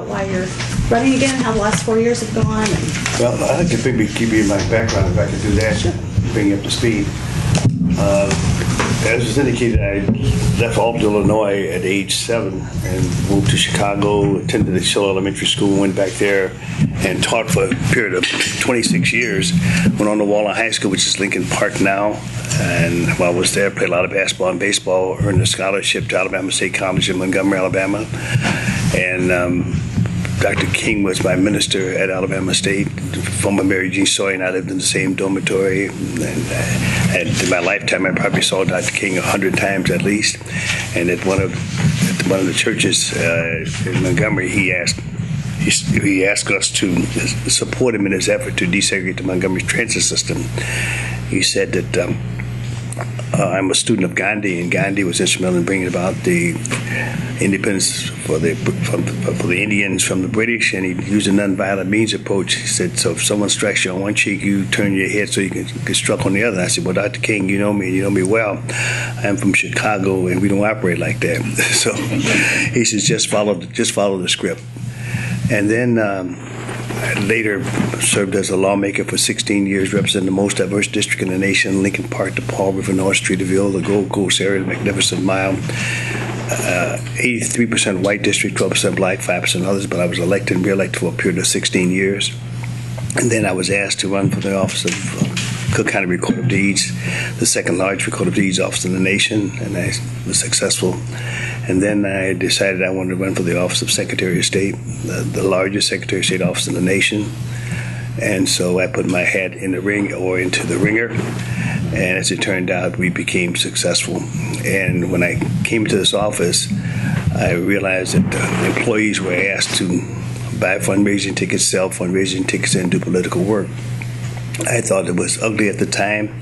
about why you're running again, how the last 4 years have gone. Well, I'd like to maybe give you my background if I could do that. Sure. Bring you up to speed. As was indicated, I left Albany, Illinois at age 7 and moved to Chicago, attended the Shell Elementary School, went back there and taught for a period of 26 years. Went on to Wallen High School, which is Lincoln Park now. And while I was there, played a lot of basketball and baseball, earned a scholarship to Alabama State College in Montgomery, Alabama. And Dr. King was my minister at Alabama State. Former Mary Jean Sawyer and I lived in the same dormitory. And in my lifetime, I probably saw Dr. King 100 times at least. And at one of the churches in Montgomery, he asked us to support him in his effort to desegregate the Montgomery transit system. He said that I'm a student of Gandhi, and Gandhi was instrumental in bringing about the independence for the Indians from the British, and he used a nonviolent means approach. He said, so if someone strikes you on one cheek, you turn your head so you can get struck on the other. And I said, well, Dr. King, you know me well. I'm from Chicago, and we don't operate like that. So he says, just follow the script. And then I later served as a lawmaker for 16 years, representing the most diverse district in the nation, Lincoln Park, the Paul River, North Streeterville, the Gold Coast area, the Magnificent Mile. 83% white district, 12% black, 5% others, but I was elected and re-elected for a period of 16 years. And then I was asked to run for the office of Cook County Recorder of Deeds, the second largest Recorder of Deeds office in the nation, and I was successful. And then I decided I wanted to run for the office of Secretary of State, the largest Secretary of State office in the nation. And so I put my hat in the ring, or into the ringer. And as it turned out, we became successful. And when I came to this office, I realized that employees were asked to buy fundraising tickets, sell fundraising tickets, and do political work. I thought it was ugly at the time.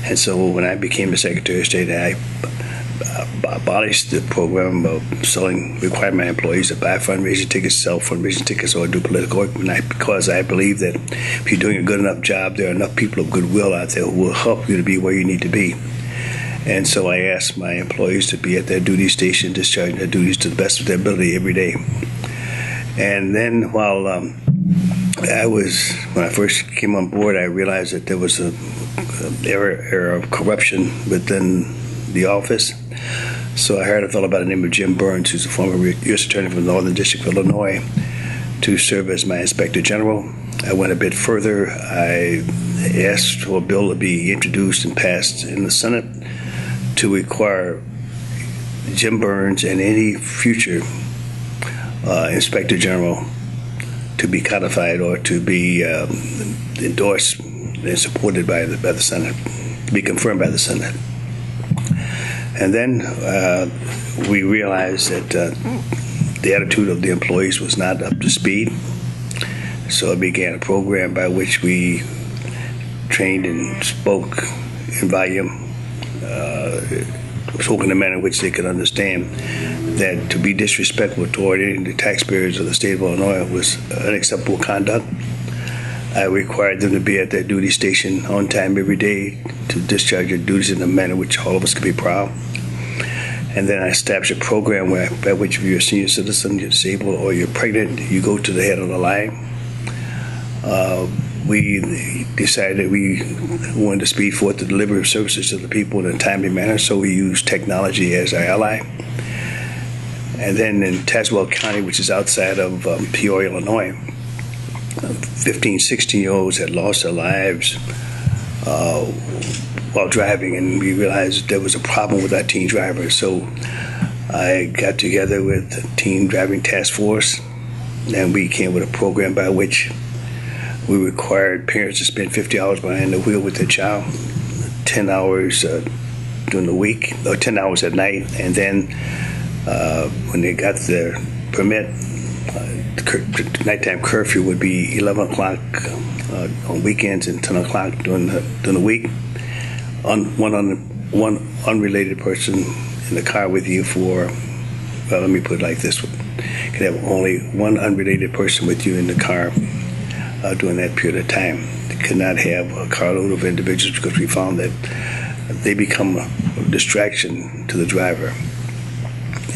And so when I became the Secretary of State, I abolished the program of requiring my employees to buy fundraising tickets, sell fundraising tickets, or do political work, because I believe that if you're doing a good enough job, there are enough people of goodwill out there who will help you to be where you need to be. And so I asked my employees to be at their duty station, discharging their duties to the best of their ability every day. And then while when I first came on board, I realized that there was an era of corruption within the office. So I hired a fellow by the name of Jim Burns, who's a former U.S. Attorney from the Northern District of Illinois, to serve as my Inspector General. I went a bit further. I asked for a bill to be introduced and passed in the Senate to require Jim Burns and any future Inspector General to be codified or to be endorsed and supported by the Senate, to be confirmed by the Senate. And then we realized that the attitude of the employees was not up to speed. So I began a program by which we trained and spoke in volume, spoke in a manner in which they could understand that to be disrespectful toward any of the taxpayers of the state of Illinois was unacceptable conduct. I required them to be at their duty station on time every day to discharge their duties in a manner which all of us could be proud. And then I established a program by which if you're a senior citizen, you're disabled, or you're pregnant, you go to the head of the line. We decided that we wanted to speed forth the delivery of services to the people in a timely manner, so we used technology as our ally. And then in Tazewell County, which is outside of Peoria, Illinois, 15, 16-year-olds had lost their lives while driving, and we realized there was a problem with our teen drivers. So I got together with the Teen Driving Task Force, and we came with a program by which we required parents to spend 50 hours behind the wheel with their child, 10 hours during the week, or 10 hours at night, and then when they got their permit, the nighttime curfew would be 11 o'clock on weekends and 10 o'clock during the week. One unrelated person in the car with you for, well, let me put it like this. You can have only one unrelated person with you in the car during that period of time. You could not have a carload of individuals because we found that they become a distraction to the driver.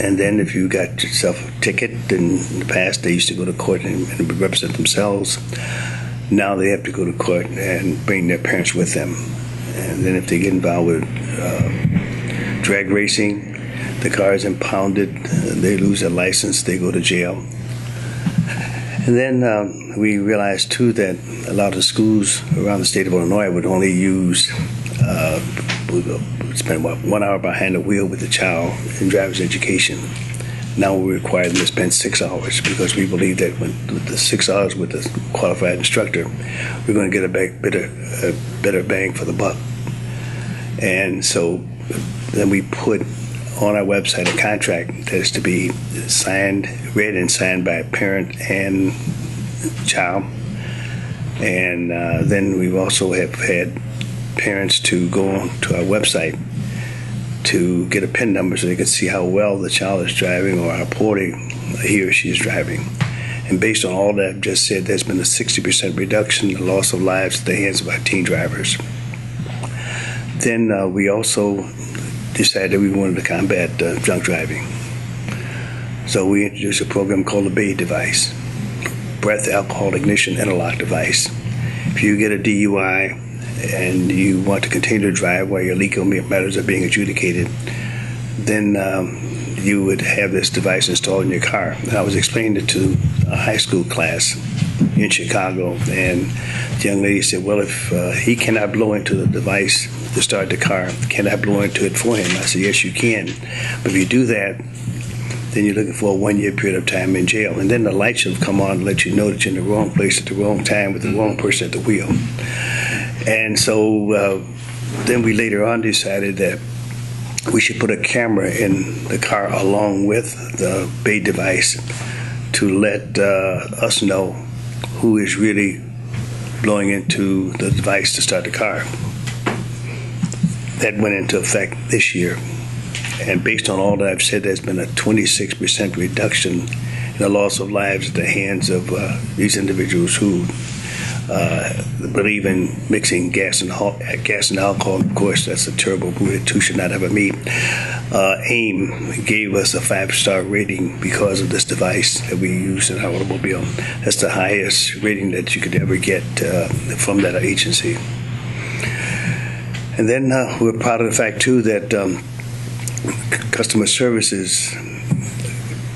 And then if you got yourself a ticket, in the past they used to go to court and represent themselves. Now they have to go to court and bring their parents with them. And then if they get involved with drag racing, the car is impounded, they lose their license, they go to jail. And then we realized too that a lot of schools around the state of Illinois would only use spend 1 hour behind the wheel with the child in driver's education. Now we require them to spend 6 hours because we believe that with the 6 hours with a qualified instructor, we're going to get a better bang for the buck. And so then we put on our website a contract that is to be read and signed by a parent and child. And then we also have had parents to go on to our website to get a PIN number so they can see how well the child is driving or how poorly he or she is driving. And based on all that I've just said, there's been a 60% reduction in the loss of lives at the hands of our teen drivers. Then we also decided we wanted to combat drunk driving. So we introduced a program called the BAID device, breath alcohol ignition interlock device. If you get a DUI and you want to continue to drive while your legal matters are being adjudicated, then you would have this device installed in your car. And I was explaining it to a high school class in Chicago, and the young lady said, well, if he cannot blow into the device to start the car, can I blow into it for him? I said, yes, you can. But if you do that, then you're looking for a 1 year period of time in jail. And then the lights will come on to let you know that you're in the wrong place at the wrong time with the wrong person at the wheel. And so then we later on decided that we should put a camera in the car along with the BAID device to let us know who is really blowing into the device to start the car. That went into effect this year. And based on all that I've said, there's been a 26% reduction in the loss of lives at the hands of these individuals who believe in mixing gas and alcohol. Of course, that's a terrible brew that two should not ever meet. AIM gave us a 5-star rating because of this device that we use in our automobile. That's the highest rating that you could ever get from that agency. And then we're proud of the fact, too, that customer service is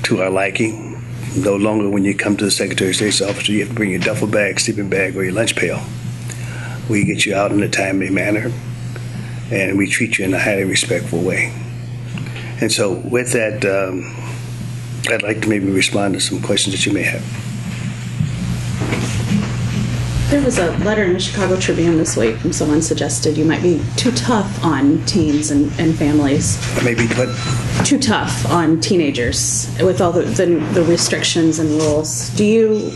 to our liking. No longer when you come to the Secretary of State's office, you have to bring your duffel bag, sleeping bag, or your lunch pail. We get you out in a timely manner, and we treat you in a highly respectful way. And so with that, I'd like to maybe respond to some questions that you may have. There was a letter in the Chicago Tribune this week from someone suggested you might be too tough on teens and families. Maybe what? Too tough on teenagers with all the restrictions and rules. Do you?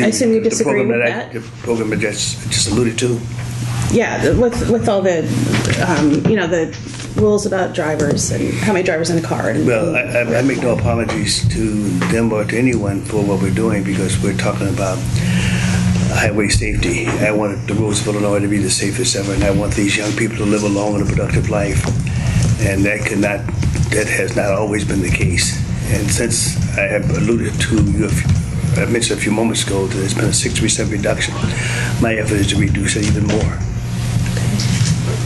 I assume you disagree with that. The program that just alluded to. Yeah, with all the the rules about drivers and how many drivers in a car. Well, I make no apologies to them or to anyone for what we're doing because we're talking about highway safety. I want the roads of Illinois to be the safest ever, and I want these young people to live a long and a productive life. And that has not always been the case. And since I have alluded to you, I mentioned a few moments ago that there's been a 60% reduction, my effort is to reduce it even more.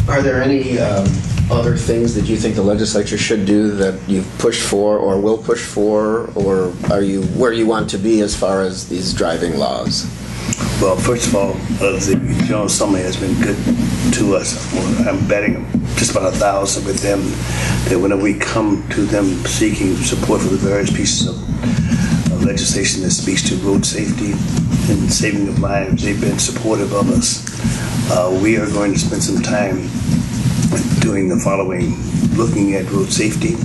Are there any other things that you think the legislature should do that you've pushed for or will push for, or are you where you want to be as far as these driving laws? Well, first of all, the General Assembly has been good to us. I'm betting just about 1,000 with them that whenever we come to them seeking support for the various pieces of legislation that speaks to road safety and saving of lives, they've been supportive of us. We are going to spend some time doing the following: looking at road safety,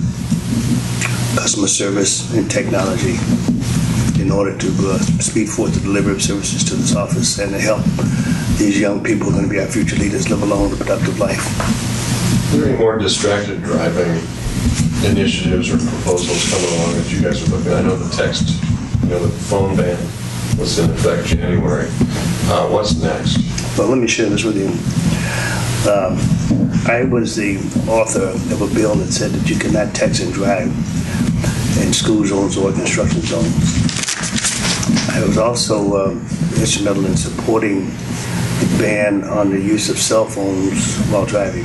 customer service, and technology in order to speed forth the delivery of services to this office and to help these young people who are going to be our future leaders live a long and productive life. Are there any more distracted driving initiatives or proposals coming along that you guys are looking at? I know the the phone ban was in effect January. What's next? Well, let me share this with you. I was the author of a bill that said that you cannot text and drive in school zones or construction zones. I was also instrumental in supporting the ban on the use of cell phones while driving.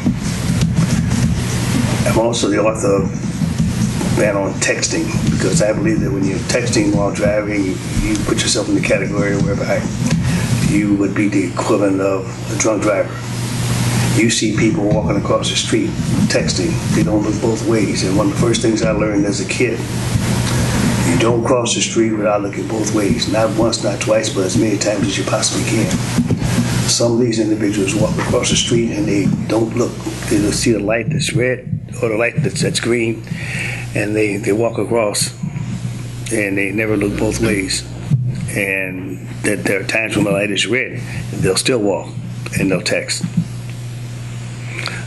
I'm also the author of ban on texting, because I believe that when you're texting while driving, you put yourself in the category whereby you would be the equivalent of a drunk driver. You see people walking across the street texting. They don't look both ways. And one of the first things I learned as a kid, you don't cross the street without looking both ways. Not once, not twice, but as many times as you possibly can. Some of these individuals walk across the street and they don't look. They just see the light that's red or the light that's green, and they walk across and they never look both ways. And that there are times when the light is red and they'll still walk and they'll text.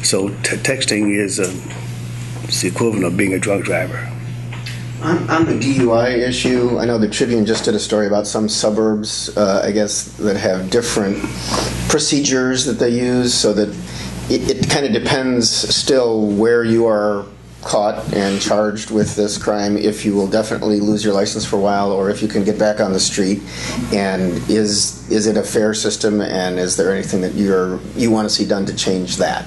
So texting is the equivalent of being a drunk driver. On the DUI issue, I know the Tribune just did a story about some suburbs, I guess, that have different procedures that they use, so that it kind of depends still where you are caught and charged with this crime, if you will definitely lose your license for a while, or if you can get back on the street. And is it a fair system, and is there anything that you want to see done to change that?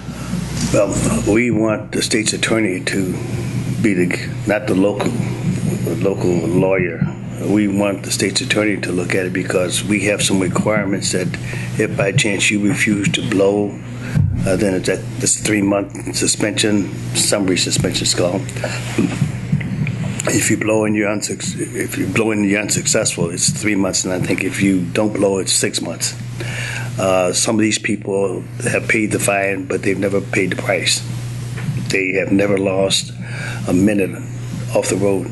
Well, we want the state's attorney to be not the local lawyer. We want the state's attorney to look at it, because we have some requirements that if by chance you refuse to blow, then it's a 3-month suspension, summary suspension is called. If you blow and you're unsuccessful, it's 3 months, and I think if you don't blow, it's 6 months. Some of these people have paid the fine, but they've never paid the price. They have never lost a minute off the road.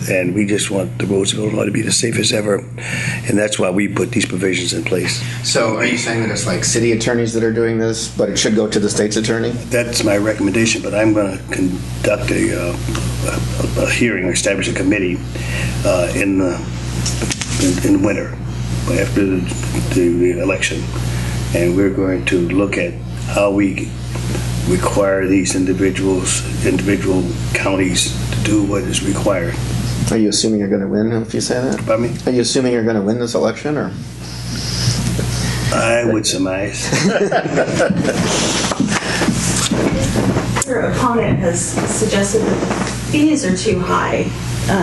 And we just want the roads of Illinois to be the safest ever, and that's why we put these provisions in place. So are you saying that it's like city attorneys that are doing this, but it should go to the state's attorney? That's my recommendation, but I'm going to conduct a hearing or establish a committee in the winter after the election, and we're going to look at how we require these individual counties to do what is required. Are you assuming you're going to win if you say that? Pardon me? Are you assuming you're going to win this election, or? I would surmise. Your opponent has suggested that fees are too high,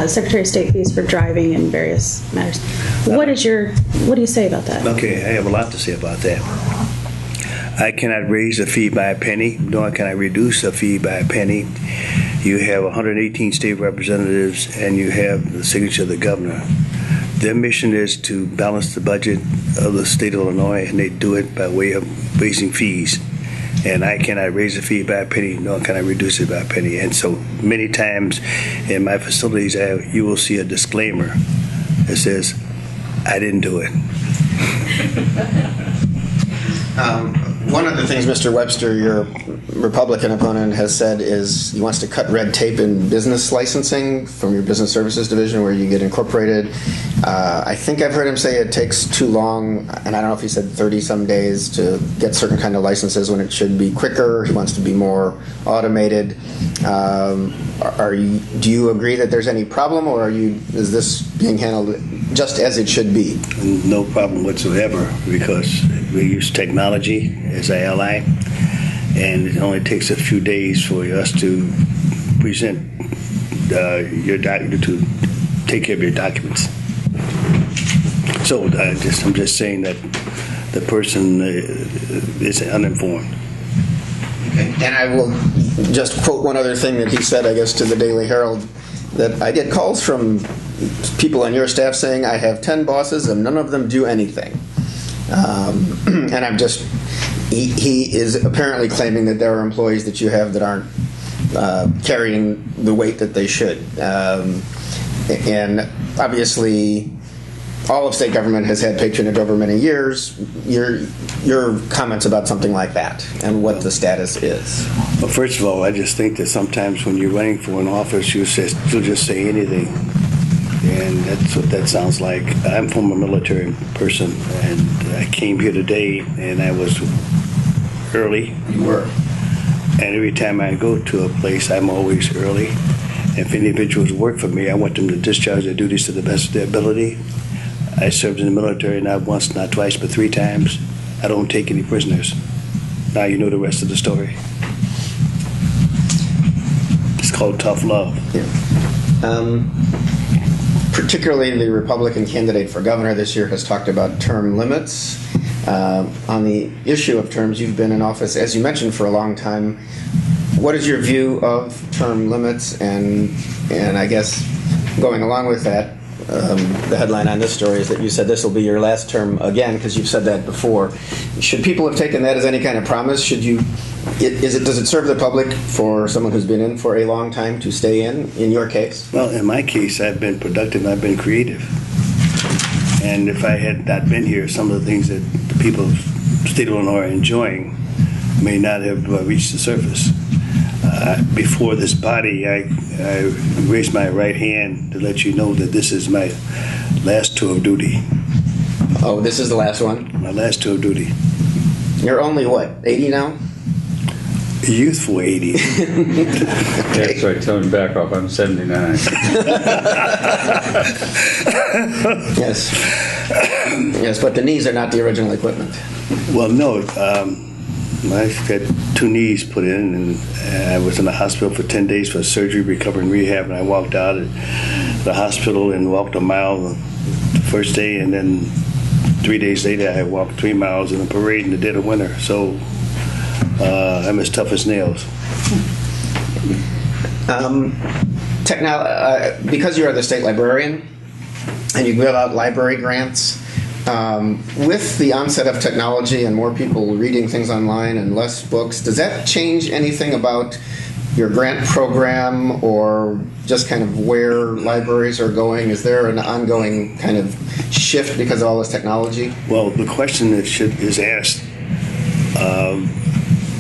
Secretary of State fees for driving and various matters. What do you say about that? Okay, I have a lot to say about that. I cannot raise a fee by a penny, nor can I reduce a fee by a penny. You have 118 state representatives, and you have the signature of the governor. Their mission is to balance the budget of the state of Illinois, and they do it by way of raising fees. And I cannot raise a fee by a penny, nor can I reduce it by a penny. And so many times in my facilities, you will see a disclaimer that says, I didn't do it. One of the things Mr. Webster, your Republican opponent, has said is he wants to cut red tape in business licensing from your business services division, where you get incorporated. I think I've heard him say it takes too long, and I don't know if he said 30-some days to get certain kind of licenses when it should be quicker. He wants to be more automated. Do you agree that there's any problem, or is this being handled just as it should be? No problem whatsoever, because we use technology as our ally, and it only takes a few days for us to present to take care of your documents. So I'm just saying that the person is uninformed. And I will just quote one other thing that he said, I guess, to the Daily Herald, that I get calls from people on your staff saying, I have 10 bosses and none of them do anything. And he is apparently claiming that there are employees that you have that aren't carrying the weight that they should. And obviously, all of state government has had patronage over many years. Your comments about something like that and what the status is? Well, first of all, I just think that sometimes when you're running for an office, you'll just say anything. And that's what that sounds like. I'm from a military person, and I came here today, and I was early. You were. And every time I go to a place, I'm always early. If individuals work for me, I want them to discharge their duties to the best of their ability. I served in the military not once, not twice, but 3 times. I don't take any prisoners. Now you know the rest of the story. It's called tough love. Yeah. Particularly the Republican candidate for governor this year has talked about term limits. On the issue of terms, you've been in office, as you mentioned, for a long time. What is your view of term limits? And I guess going along with that, the headline on this story is that you said this will be your last term again, because you've said that before. Should people have taken that as any kind of promise? Does it serve the public for someone who's been in for a long time to stay in your case? Well, in my case, I've been productive, I've been creative. And if I had not been here, some of the things that the people of the state of Illinois are enjoying may not have reached the surface. Before this body, I raised my right hand to let you know that this is my last tour of duty. Oh, this is the last one? My last tour of duty. You're only, what, 80 now? A youthful 80. That's right, tell him back off, I'm 79. Yes. Yes, but the knees are not the original equipment. Well, no. I got 2 knees put in, and I was in the hospital for 10 days for surgery, recovery, and rehab, and I walked out of the hospital and walked a mile the first day, and then 3 days later I walked 3 miles in a parade in the dead of winter. So I'm as tough as nails. Because you are the state librarian and you give out library grants, with the onset of technology and more people reading things online and less books, does that change anything about your grant program or just kind of where libraries are going? Is there an ongoing kind of shift because of all this technology? Well, the question that is asked,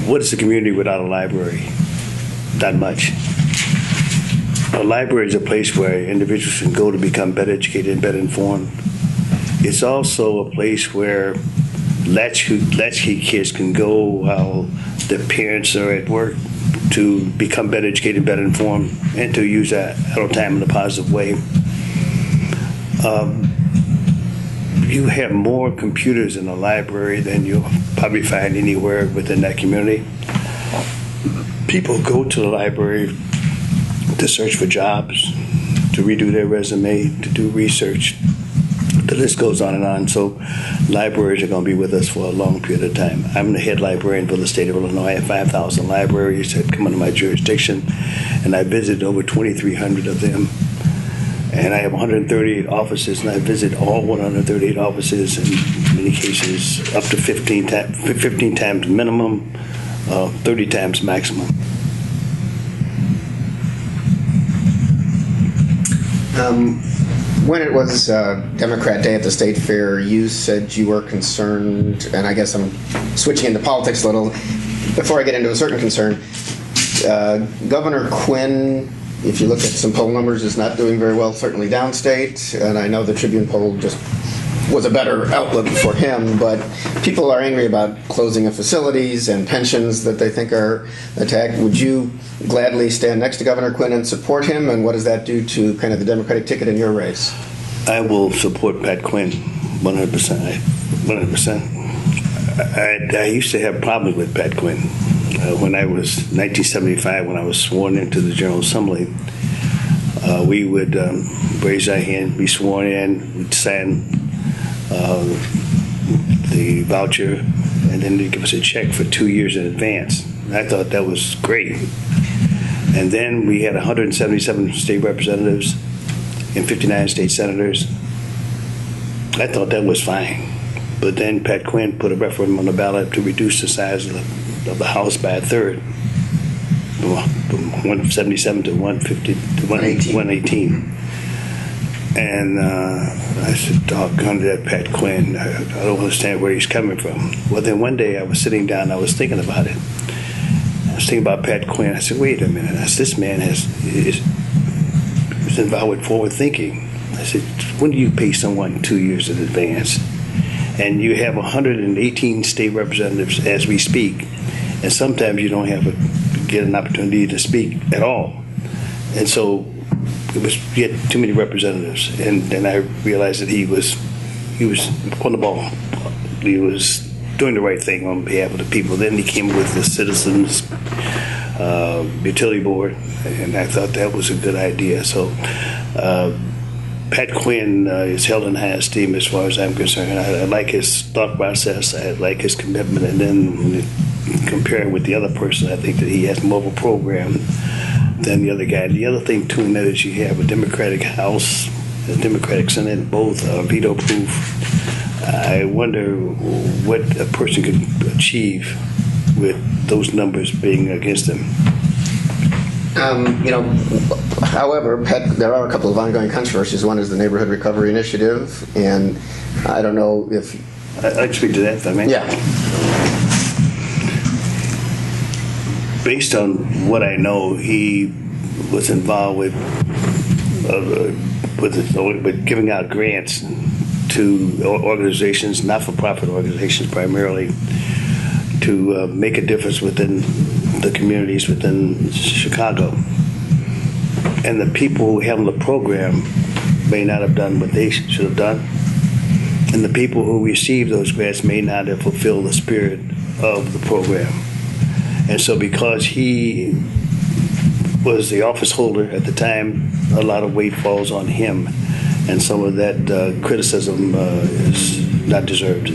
what is the community without a library? Not much. A library is a place where individuals can go to become better educated and better informed. It's also a place where latchkey kids can go while their parents are at work to become better educated, better informed, and to use that idle time in a positive way. You have more computers in a library than you'll probably find anywhere within that community. People go to the library to search for jobs, to redo their resume, to do research. The list goes on and on. So libraries are going to be with us for a long period of time. I'm the head librarian for the state of Illinois. I have 5,000 libraries that come under my jurisdiction, and I visited over 2,300 of them. And I have 138 offices, and I visit all 138 offices, in many cases up to 15 times minimum, 30 times maximum. When it was Democrat Day at the State Fair, you said you were concerned, and I guess I'm switching into politics a little. Before I get into a certain concern, Governor Quinn, if you look at some poll numbers, is not doing very well, certainly downstate, and I know the Tribune poll just was a better outlook for him, but people are angry about closing of facilities and pensions that they think are attacked. Would you gladly stand next to Governor Quinn and support him, and what does that do to kind of the Democratic ticket in your race? I will support Pat Quinn 100%. 100%. I used to have problems with Pat Quinn. When I was 1975, when I was sworn into the General Assembly, we would raise our hand, be sworn in, we'd sign the voucher, and then they'd give us a check for 2 years in advance. I thought that was great. And then we had 177 state representatives and 59 state senators. I thought that was fine. But then Pat Quinn put a referendum on the ballot to reduce the size of the House by a third, from 177 to 150 to 118. And I said, doggone that Pat Quinn, I don't understand where he's coming from. Well, then one day I was sitting down, I was thinking about it. I was thinking about Pat Quinn. I said, wait a minute, this man is involved with forward thinking. I said, when do you pay someone 2 years in advance? And you have 118 state representatives as we speak, and sometimes you don't have get an opportunity to speak at all. And so he had too many representatives, and then I realized that he was on the ball. He was doing the right thing on behalf of the people. Then he came with the Citizens Utility Board, and I thought that was a good idea. So Pat Quinn is held in high esteem as far as I'm concerned. I like his thought process. I like his commitment, and then when you compare it with the other person, I think that he has more of a program than the other guy. The other thing too, and that is you have a Democratic House, a Democratic Senate, both are veto-proof. I wonder what a person could achieve with those numbers being against them. However, there are a couple of ongoing controversies. One is the Neighborhood Recovery Initiative, and I don't know if... I'd speak to that, if I may. Yeah. Based on what I know, he was involved with giving out grants to organizations, not-for-profit organizations primarily, to make a difference within the communities within Chicago. And the people who handle the program may not have done what they should have done. And the people who received those grants may not have fulfilled the spirit of the program. And so because he was the office holder at the time, a lot of weight falls on him. And some of that criticism is not deserved.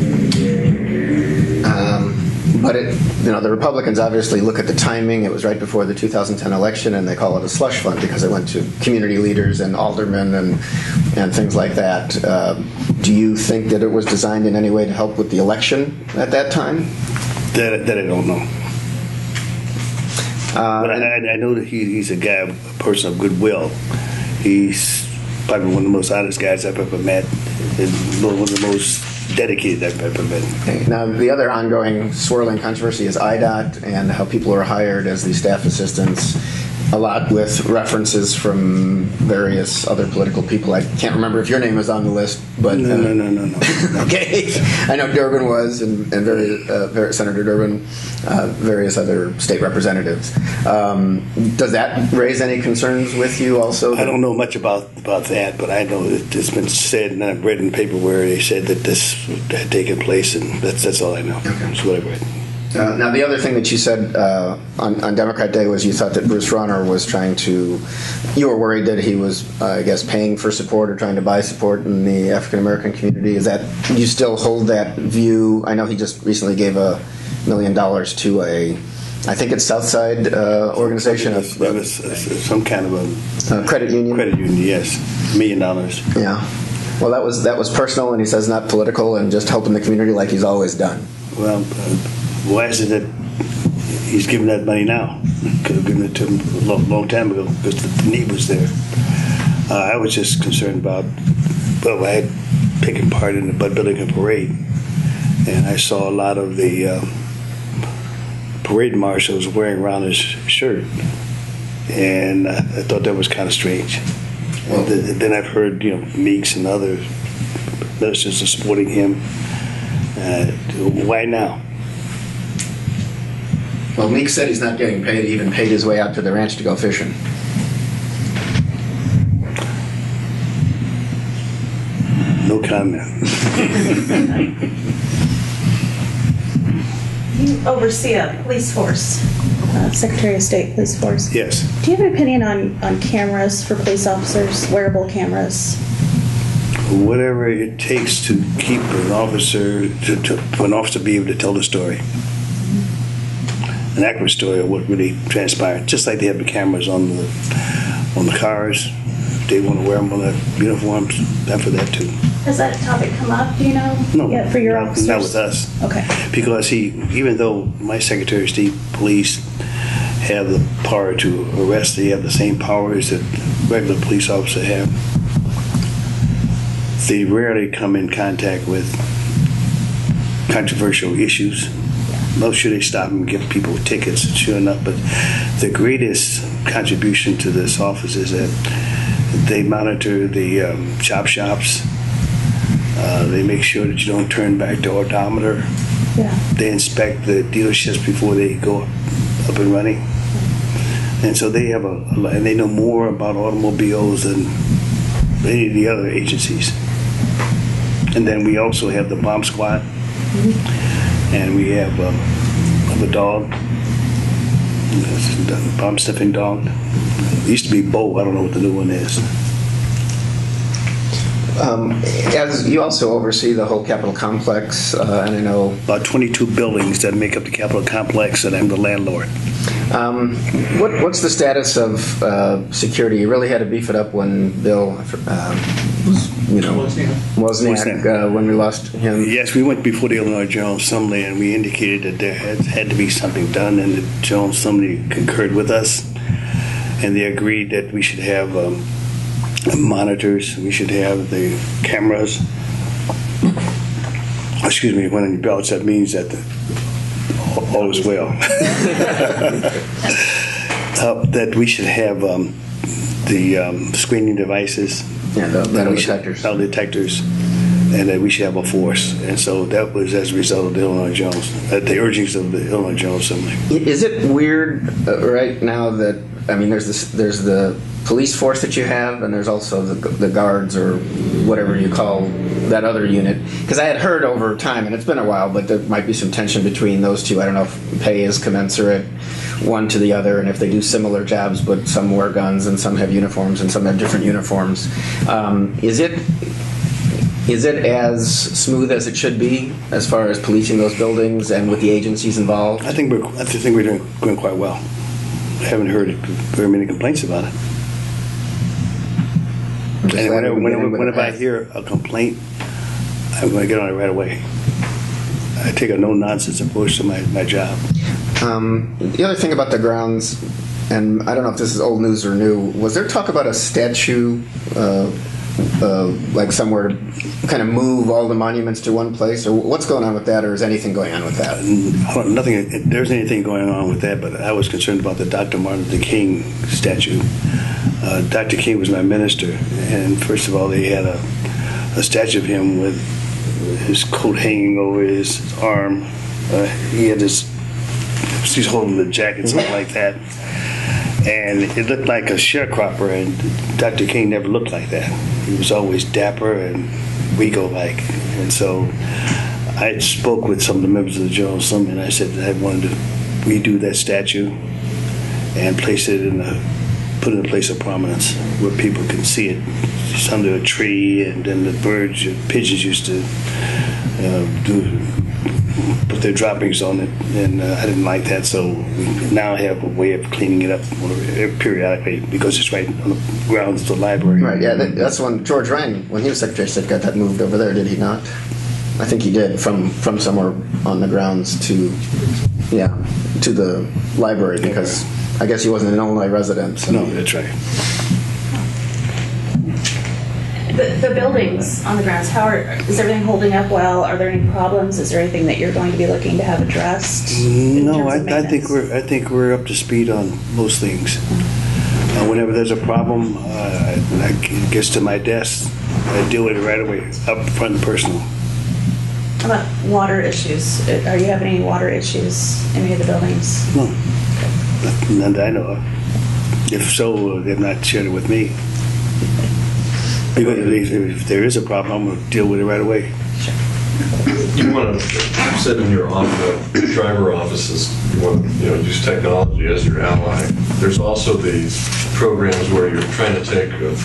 But the Republicans obviously look at the timing. It was right before the 2010 election, and they call it a slush fund because it went to community leaders and aldermen and things like that. Do you think that it was designed in any way to help with the election at that time? That I don't know. But I know that he's a guy, a person of goodwill. He's probably one of the most honest guys I've ever met, and one of the most dedicated I've ever met. Okay. Now, the other ongoing swirling controversy is IDOT and how people are hired as the staff assistants, a lot with references from various other political people. I can't remember if your name was on the list, but... No. Okay. I know Durbin was, and Senator Durbin, various other state representatives. Does that raise any concerns with you also? I don't know much about that, but I know that it's been said, and I've read in paper where they said that this had taken place, and that's all I know. Okay. That's what I read. Now, the other thing that you said on Democrat Day was you thought that Bruce Rauner was trying to, you were worried that he was, I guess, paying for support or trying to buy support in the African-American community. Is that, you still hold that view? I know he just recently gave $1 million to I think it's Southside organization. It was some kind of a credit union? Credit union, yes. $1 million. Yeah. Well, that was personal, and he says not political, and just helping the community like he's always done. Well, why is it that he's giving that money now? Could have given it to him a long time ago because the need was there. I was just concerned about, I had taken part in the Bud Billiken Parade, and I saw a lot of the parade marshals wearing around his shirt, and I thought that was kind of strange. Well, then I've heard, Meeks and other ministers are supporting him. Why now? Well, Meeks said he's not getting paid. He even paid his way out to the ranch to go fishing. No comment. You oversee a police force, Secretary of State police force. Yes. Do you have an opinion on cameras for police officers, wearable cameras? Whatever it takes to keep an officer, for an officer to be able to tell the story. An accurate story of what really transpired. Just like they have the cameras on the cars. They want to wear them on the uniforms. Time for that too. Has that topic come up, do you know? No. Yet for your officers? Not with us. Okay. Because even though my Secretary of State police have the power to arrest, they have the same powers that regular police officers have. They rarely come in contact with controversial issues. Most sure they stop and give people tickets, sure enough. But the greatest contribution to this office is that they monitor the chop shops. They make sure that you don't turn back the odometer. Yeah. They inspect the dealerships before they go up and running. And so they have and they know more about automobiles than any of the other agencies. And then we also have the bomb squad, and we have a dog, bomb sniffing dog. It used to be Bo. I don't know what the new one is. As you also oversee the whole Capitol complex, and I know About 22 buildings that make up the Capitol complex, and I'm the landlord. what's the status of security? You really had to beef it up when Bill, Wozniak, when we lost him. Yes, we went before the Illinois General Assembly, and we indicated that there had to be something done, and the General Assembly concurred with us, and they agreed that we should have monitors, we should have the cameras. Excuse me, when you belch, that means that all is well. That we should have the screening devices. Yeah, the metal detectors. Metal detectors, and that we should have a force. And so that was as a result of the Illinois General, the urgings of the Illinois General Assembly. Is it weird right now that, I mean, there's the police force that you have, and there's also the guards, or whatever you call that other unit? Because I had heard over time, and it's been a while, but there might be some tension between those two. I don't know if pay is commensurate one to the other, and if they do similar jobs, but some wear guns and some have uniforms and some have different uniforms. Is it as smooth as it should be as far as policing those buildings and with the agencies involved? I think we're doing quite well. I haven't heard very many complaints about it. And whenever I hear a complaint, I'm going to get on it right away. I take a no-nonsense approach to my job. The other thing about the grounds, and I don't know if this is old news or new, was there talk about a statue, like somewhere to kind of move all the monuments to one place, or what's going on with that, or is anything going on with that? Nothing. There's anything going on with that, but I was concerned about the Dr. Martin Luther King statue. Dr. King was my minister, and first of all, they had a statue of him with his coat hanging over his arm. He had he's holding the jacket, something like that. And it looked like a sharecropper, and Dr. King never looked like that. He was always dapper and Rico-like. And so I spoke with some of the members of the General Assembly, and I said that I wanted to redo that statue and place it put it in a place of prominence where people can see it. It's under a tree, and then the birds and pigeons used to put their droppings on it, and I didn't like that, so we now have a way of cleaning it up periodically because it's right on the grounds of the library. Right, yeah, that's when George Ryan, when he was Secretary of State, got that moved over there, did he not? I think he did, from somewhere on the grounds to the library, because I guess he wasn't an Illinois resident. So. No, that's right. The buildings on the grounds, is everything holding up well? Are there any problems? Is there anything that you're going to be looking to have addressed? No, I think we're up to speed on most things. Whenever there's a problem, it gets to my desk. I deal with it right away, up front and personal. How about water issues? Are you having any water issues in any of the buildings? No, none that I know of. If so, they've not shared it with me. If there is a problem, I'm going to deal with it right away. Sure. You said in your driver offices, you want to use technology as your ally. There's also these programs where you're trying to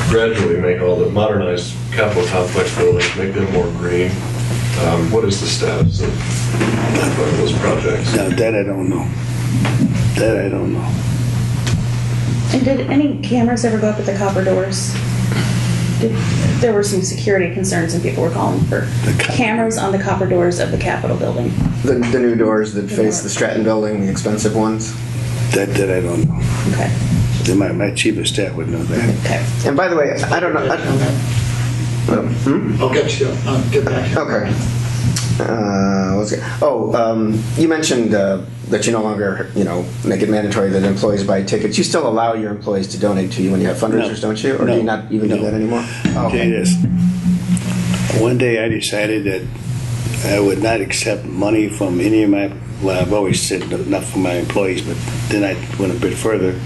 gradually make all the modernized Capitol complex buildings, make them more green. What is the status of those projects? Now, that I don't know. And did any cameras ever go up at the copper doors? There were some security concerns, and people were calling for cameras on the copper doors of the Capitol building. The new doors that face the Stratton building, the expensive ones? That I don't know. Okay. My chief of staff would know that. Okay. And by the way, I don't know. I'll get you. I'll get back to you. Okay. You mentioned that you no longer, make it mandatory that employees buy tickets. You still allow your employees to donate to you when you have fundraisers, don't you? Or do you not even do that anymore? I'll tell you this. One day I decided that I would not accept money from any of my well, I've always said enough for my employees, but then I went a bit further.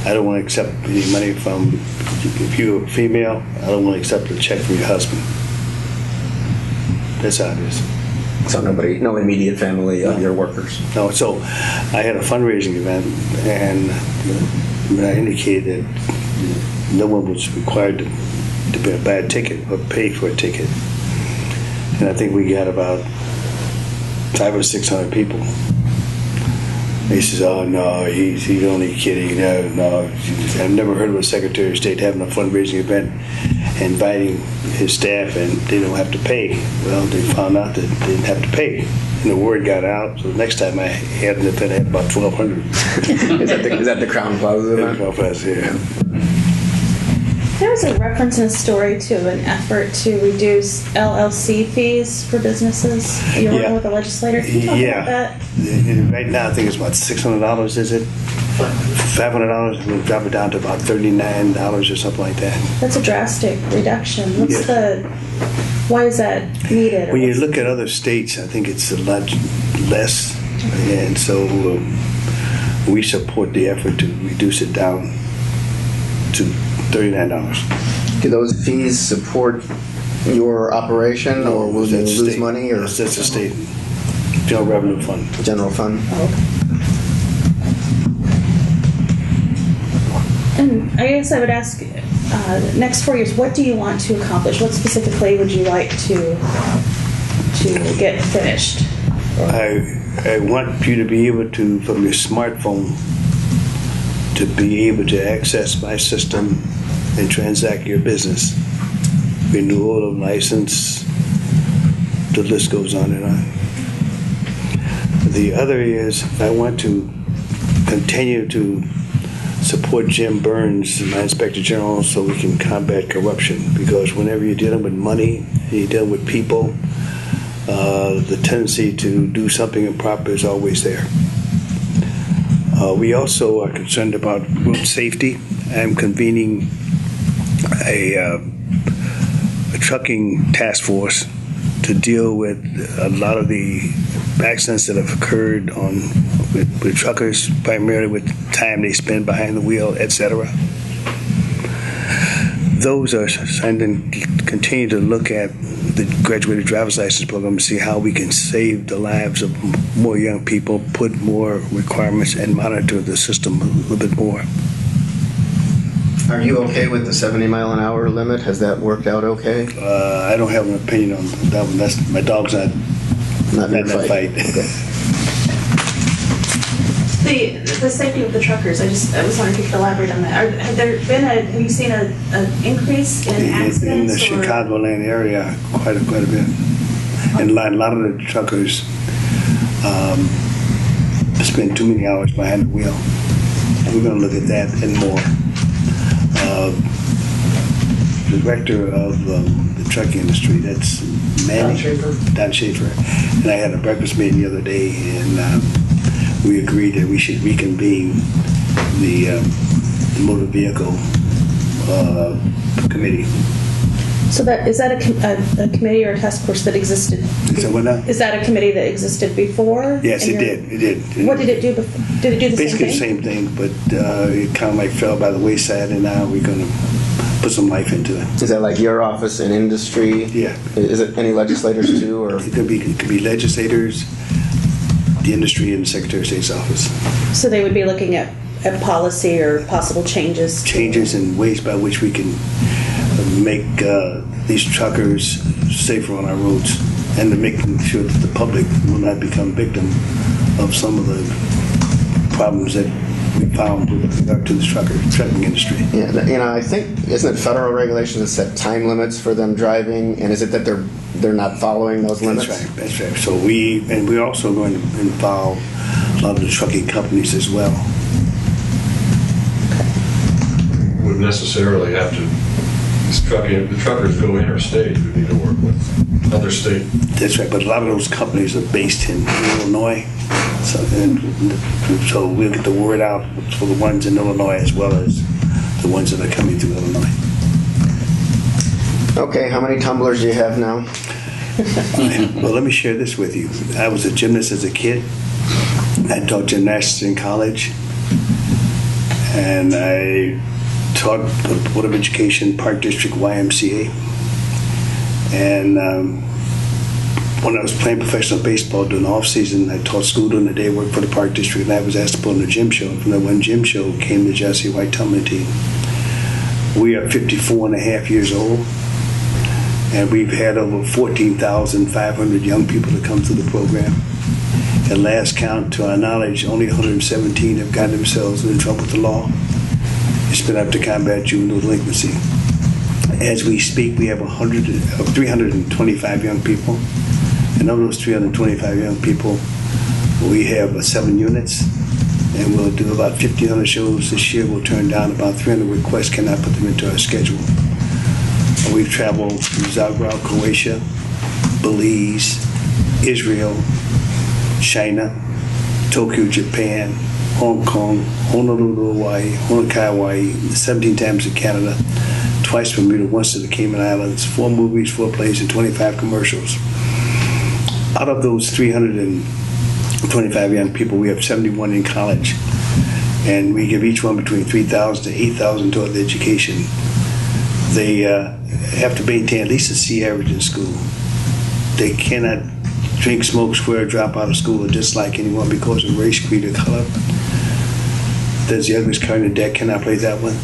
I don't want to accept any money from, if you're a female, I don't want to accept a check from your husband. That's how it is. So no immediate family of your workers? No, so I had a fundraising event, and I indicated that no one was required to buy a ticket or pay for a ticket. And I think we got about 500 or 600 people. He says, "Oh no, he's only kidding. No, I've never heard of a Secretary of State having a fundraising event, inviting his staff, and they don't have to pay." Well, they found out that they didn't have to pay, and the word got out. So the next time I had an event, I had about 1,200. Is that the Crown Plaza event? Crown Plaza, yeah. There was a reference in a story to an effort to reduce LLC fees for businesses. You're working with a legislator. Can you talk about that? Right now, I think it's about $600, is it? $500, we'll drop it down to about $39 or something like that. That's a drastic reduction. Why is that needed? When you look at other states, I think it's a lot less, and so we support the effort to reduce it down to $39. Do those fees support your operation, or will you lose money? Or that's a state general revenue fund. General fund. Oh, okay. And I guess I would ask, next 4 years, what do you want to accomplish? What specifically would you like to get finished? I want you to be able to, from your smartphone, to be able to access my system and transact your business. Renewal of license, the list goes on and on. The other is I want to continue to support Jim Burns, my Inspector General, so we can combat corruption, because whenever you're dealing with money, you're dealing with people, the tendency to do something improper is always there. We also are concerned about road safety. I'm convening a trucking task force to deal with a lot of the accidents that have occurred with truckers, primarily with time they spend behind the wheel, etc. Those are, and then continue to look at the graduated driver's license program and see how we can save the lives of more young people, put more requirements, and monitor the system a little bit more. Are you okay with the 70-mile-an-hour limit? Has that worked out okay? I don't have an opinion on that one. That's, my dog's not in that fight. Okay. The safety of the truckers, I was wondering if you could elaborate on that. Have you seen an increase in accidents? In the Chicagoland area, quite a bit. And a lot of the truckers spend too many hours behind the wheel. We're going to look at that and more. The director of the trucking industry, that's Manny. Don Schaefer. And I had a breakfast meeting the other day, and we agreed that we should reconvene the motor vehicle committee. So is that a committee or a task force that existed? So what now? Is that a committee that existed before? Yes, it did. It did. What did it do before? Did it do the basically same thing? Basically the same thing, but it kind of like fell by the wayside, and now we're going to put some life into it. Is that like your office and industry? Yeah. Is it any legislators too, or it could be legislators, the industry, and the Secretary of State's office. So they would be looking at policy or possible changes. Changes and ways by which we can make these truckers safer on our roads, and to make sure that the public will not become victim of some of the problems that we found with regard to the trucking industry. Yeah, I think, isn't it federal regulation that set time limits for them driving, and is it that they're not following those limits? That's right. So we're also going to involve a lot of the trucking companies as well. Would necessarily have to. The truckers go interstate. We need to work with other state. That's right, but a lot of those companies are based in Illinois, so we'll get the word out for the ones in Illinois as well as the ones that are coming through Illinois. Okay, how many tumblers do you have now? Well, let me share this with you. I was a gymnast as a kid, I taught gymnastics in college, and I taught the Board of Education Park District YMCA. And when I was playing professional baseball during the off season, I taught school during the day, worked for the Park District, and I was asked to put on the gym show. And from that one gym show came the Jesse White tumbling team. We are 54 and a half years old, and we've had over 14,500 young people to come through the program. At last count, to our knowledge, only 117 have gotten themselves in trouble with the law. It's been up to combat juvenile delinquency. As we speak, we have 325 young people, and of those 325 young people, we have 7 units, and we'll do about 1,500 shows this year. We'll turn down about 300 requests, cannot put them into our schedule. We've traveled to Zagreb, Croatia, Belize, Israel, China, Tokyo, Japan, Hong Kong, Honolulu, Hawaii, Honokai, Hawaii, 17 times to Canada, twice to Bermuda, once to the Cayman Islands, 4 movies, 4 plays, and 25 commercials. Out of those 325 young people, we have 71 in college, and we give each one between $3,000 to $8,000 toward the education. They have to maintain at least a C average in school. They cannot drink, smoke, swear, drop out of school, or dislike anyone because of race, creed, or color. There's the ugliest card in the deck, cannot play that one.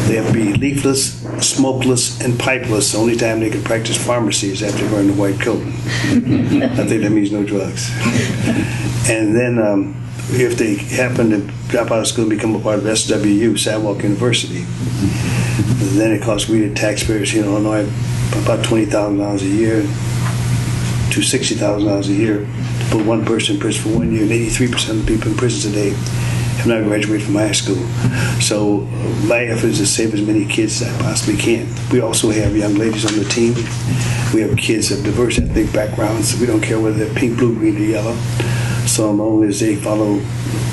They have to be leafless, smokeless, and pipeless. The only time they can practice pharmacy is after wearing the white coat. I think that means no drugs. And then if they happen to drop out of school and become a part of SWU, Sidewalk University, then it costs we, the taxpayers here in Illinois, about $20,000 a year to $60,000 a year to put one person in prison for 1 year. And 83% of the people in prison today have not graduated from high school. So my effort is to save as many kids as I possibly can. We also have young ladies on the team. We have kids of diverse ethnic backgrounds. We don't care whether they're pink, blue, green, or yellow, so long as they follow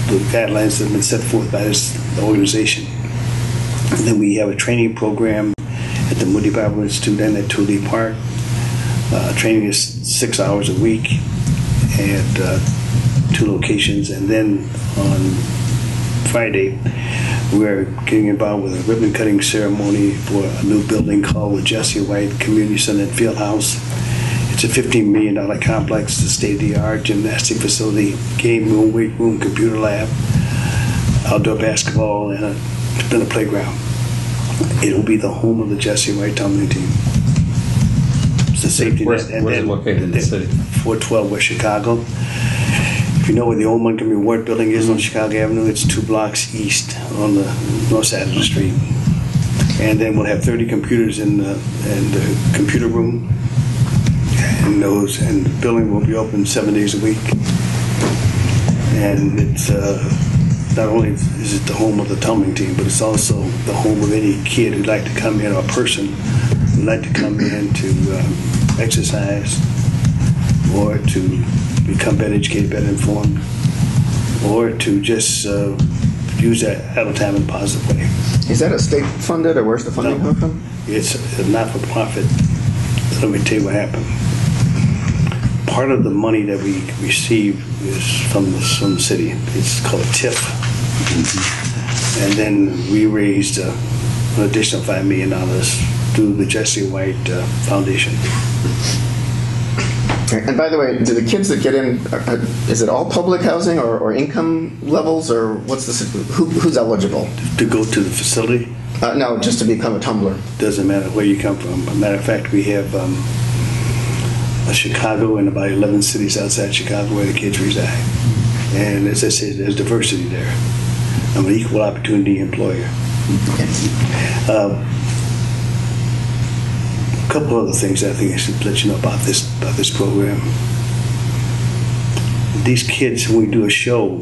the guidelines that have been set forth by this organization. And then we have a training program at the Moody Bible Institute and at Tulip Park. Training is 6 hours a week at 2 locations. And then on Friday, we're getting involved with a ribbon cutting ceremony for a new building called the Jesse White Community Center and Fieldhouse. It's a $15 million complex, it's a state-of-the-art gymnastic facility, game room, weight room, computer lab, outdoor basketball, and a playground. It will be the home of the Jesse White tumbling team. It's the safety net. And where's it located in the city? 412 West Chicago. If you know where the old Montgomery Ward building is on Chicago Avenue, it's 2 blocks east on the north side of the street. And then we'll have 30 computers in the computer room, and the building will be open 7 days a week. And it's not only is it the home of the tumbling team, but it's also the home of any kid who'd like to come in, or person who'd like to come in to exercise, or to become better educated, better informed, or to just use that idle time in a positive way. Is that a state-funded, or where's the funding come from? It's a not-for-profit. Let me tell you what happened. Part of the money that we receive is from the city. It's called a TIF. Mm-hmm. And then we raised an additional $5 million through the Jesse White Foundation. And by the way, do the kids that get in, is it all public housing or income levels, or what's the, who's eligible? To go to the facility? No, just to become a tumbler. Doesn't matter where you come from. As a matter of fact, we have Chicago and about 11 cities outside Chicago where the kids reside. And as I said, there's diversity there. I'm an equal opportunity employer. Okay. A couple other things I think I should let you know about this program. These kids, when we do a show,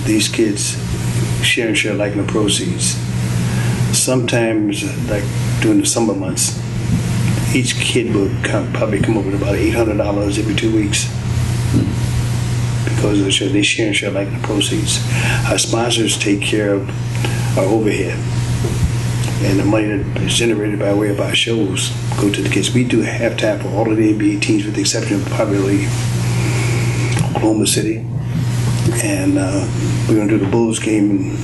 these kids share and share like the proceeds. Sometimes, like during the summer months, each kid will probably come up with about $800 every 2 weeks because of the show. They share and share like the proceeds. Our sponsors take care of our overhead, and the money that is generated by way of our shows go to the kids. We do halftime for all of the NBA teams with the exception of probably Oklahoma City And we're going to do the Bulls game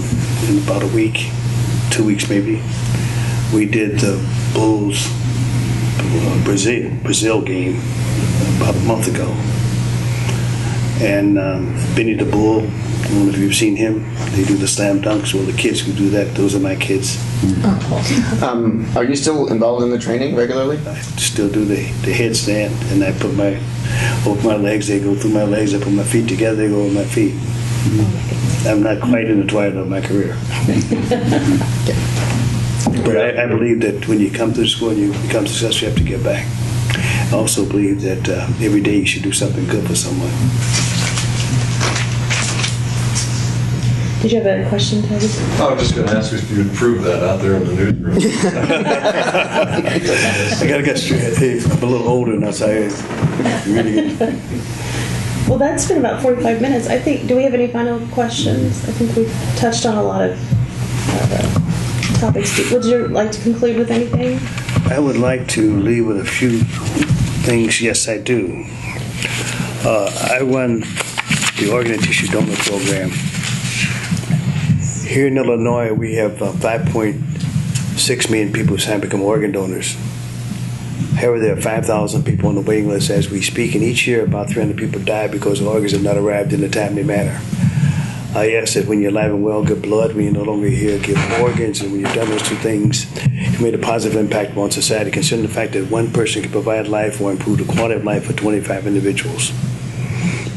in about a week, 2 weeks maybe. We did the Bulls Brazil game about a month ago. And Benny the Bull, I don't know if you've seen him. They do the slam dunks. Well, the kids who do that, those are my kids. Are you still involved in the training regularly? I still do the headstand, and I put over my legs, they go through my legs, I put my feet together, they go over my feet. I'm not quite in the twilight of my career. But I believe that when you come to school and you become successful, you have to give back. I also believe that every day you should do something good for someone. Did you have a question, Toby? I was just going to ask if you would prove that out there in the newsroom. I got to get straight. Hey, I'm a little older now, so I really. Well, that's been about 45 minutes. I think. Do we have any final questions? I think we've touched on a lot of topics. Would you like to conclude with anything? I would like to leave with a few things. Yes, I do. I run the organ and tissue donor program. Here in Illinois, we have 5.6 million people who sign to become organ donors. However, there are 5,000 people on the waiting list as we speak, and each year about 300 people die because organs have not arrived in a timely manner. I ask that when you're alive and well, give blood. When you're no longer here, give organs. And when you've done those two things, you made a positive impact on society, considering the fact that one person can provide life or improve the quality of life for 25 individuals.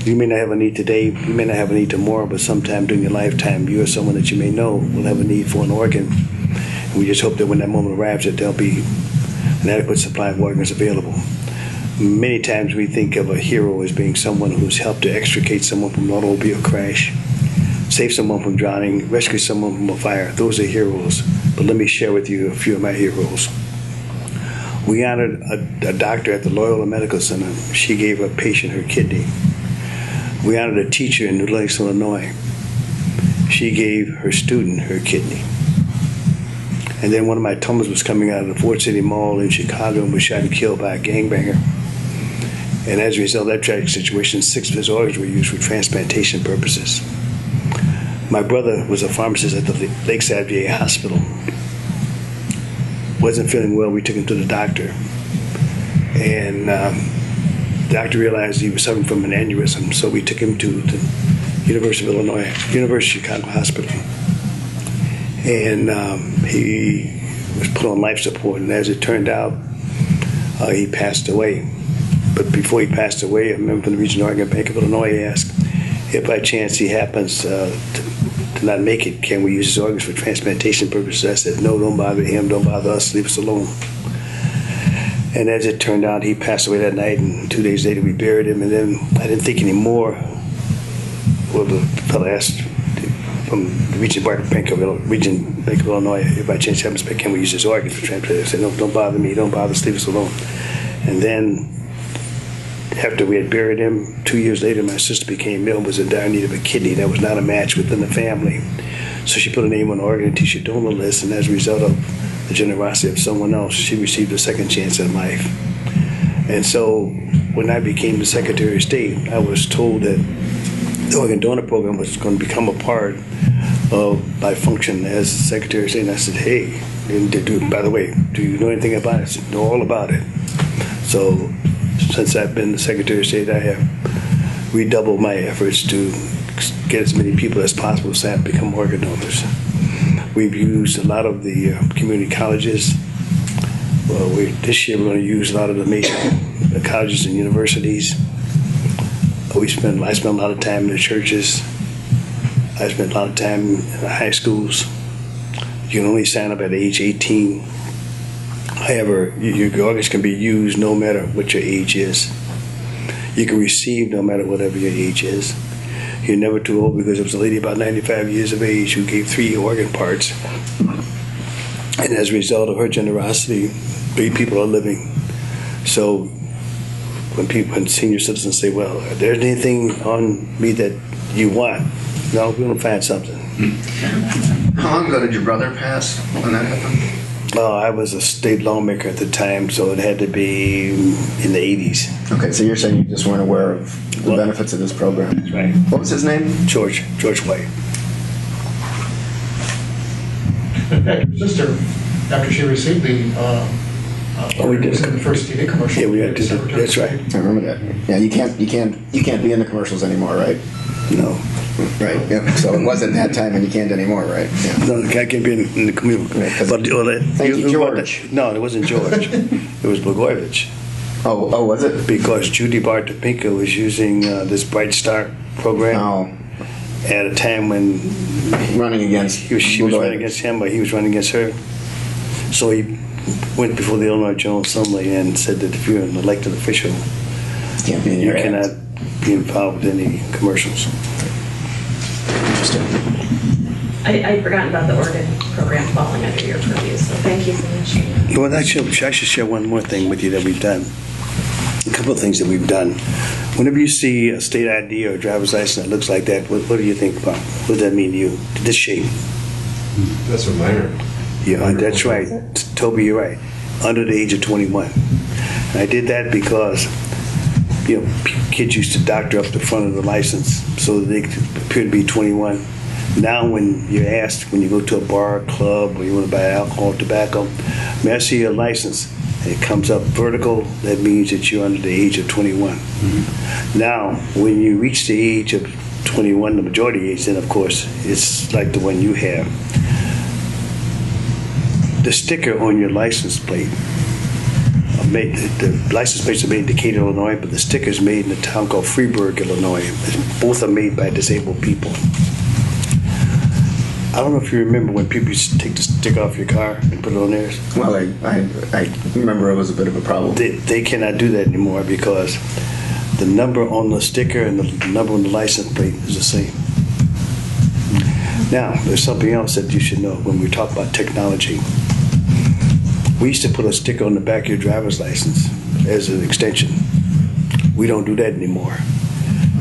You may not have a need today, you may not have a need tomorrow, but sometime during your lifetime, you or someone that you may know will have a need for an organ. And we just hope that when that moment arrives, that there'll be an adequate supply of organs available. Many times we think of a hero as being someone who's helped to extricate someone from an automobile crash, save someone from drowning, rescue someone from a fire. Those are heroes. But let me share with you a few of my heroes. We honored a doctor at the Loyola Medical Center. She gave a patient her kidney. We honored a teacher in New Lakes, Illinois. She gave her student her kidney. And then one of my Tumblers was coming out of the Ford City Mall in Chicago and was shot and killed by a gangbanger. And as a result of that tragic situation, 6 of his organs were used for transplantation purposes. My brother was a pharmacist at the Lakeside VA Hospital. Wasn't feeling well, we took him to the doctor. And the doctor realized he was suffering from an aneurysm, so we took him to the University of Chicago Hospital. And he was put on life support, and as it turned out, he passed away. But before he passed away, a member from the Regional Organ Bank of Illinois asked if by chance he happens to not make it, can we use his organs for transplantation purposes? I said, no, don't bother him, don't bother us, leave us alone. And as it turned out, he passed away that night, and 2 days later we buried him, and then I didn't think anymore. Well, the fellow asked from the Regional Bank of Illinois, if by chance happens, can we use his organs for transplantation? I said, no, don't bother me, don't bother us, leave us alone. And then after we had buried him, 2 years later, my sister became ill, was in dire need of a kidney. That was not a match within the family. So she put her name on the organ and tissue donor list, and as a result of the generosity of someone else, she received a second chance at life. And so when I became the Secretary of State, I was told that the organ donor program was going to become a part of my function as Secretary of State. And I said, hey, by the way, do you know anything about it? I said, know all about it. So since I've been the Secretary of State, I have redoubled my efforts to get as many people as possible to become organ donors. We've used a lot of the community colleges. Well, this year we're going to use a lot of the major colleges and universities. I spent a lot of time in the churches. I spent a lot of time in the high schools. You can only sign up at age 18. However, your organs can be used no matter what your age is. You can receive no matter whatever your age is. You're never too old, because there was a lady about 95 years of age who gave 3 organ parts. And as a result of her generosity, 3 people are living. So when senior citizens say, well, is there anything on me that you want? No, we're going to find something. How long ago did your brother pass when that happened? I was a state lawmaker at the time, so it had to be in the 80s. Okay, so you're saying you just weren't aware of the Well, benefits of this program. That's right. What was his name? George White. In fact, your sister, after she received the, we did. was in the first TV commercial. Yeah, we had to do. That's right. I remember that. Yeah, you can't be in the commercials anymore, right? No. Right. Yep. So it wasn't that time, and you can't anymore, right? Yeah. No, I can't be in the community. Right, 'cause- Thank you, George. No, it wasn't George. It was Blagojevich. Oh, was it? Because Judy Bart Topinka was using this Bright Star program Oh, at a time when running against. she was running against him, but he was running against her. So he went before the Illinois General Assembly and said that if you're an elected official, Can't be in you your cannot ads. be involved with any commercials. Interesting. I'd forgotten about the Oregon program falling under your purview, so thank you for mentioning that. Well, I should share one more thing with you that we've done. A couple of things that we've done. Whenever you see a state ID or a driver's license that looks like that, what do you think about? What does that mean to you? This shape. That's a minor. Yeah, that's right. Toby, you're right. Under the age of 21. And I did that because, kids used to doctor up the front of the license so that they could appear to be 21. Now when you're asked, when you go to a bar, club, or you want to buy alcohol, tobacco, may I see your license? And it comes up vertical, that means that you're under the age of 21. Mm-hmm. Now, when you reach the age of 21, the majority age, then of course, it's like the one you have. The sticker on your license plate, the license plates are made in Decatur, Illinois, but the sticker is made in a town called Freeburg, Illinois. Both are made by disabled people. I don't know if you remember when people used to take the sticker off your car and put it on theirs. Well, I remember it was a bit of a problem. They cannot do that anymore because the number on the sticker and the number on the license plate is the same. Now, there's something else that you should know when we talk about technology. We used to put a sticker on the back of your driver's license as an extension. We don't do that anymore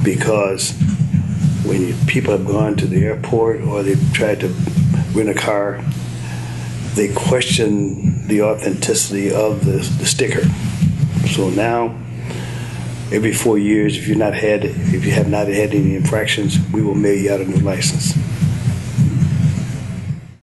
because when people have gone to the airport or they've tried to rent a car, they question the authenticity of the sticker. So now, every 4 years, if you have not had any infractions, we will mail you out a new license.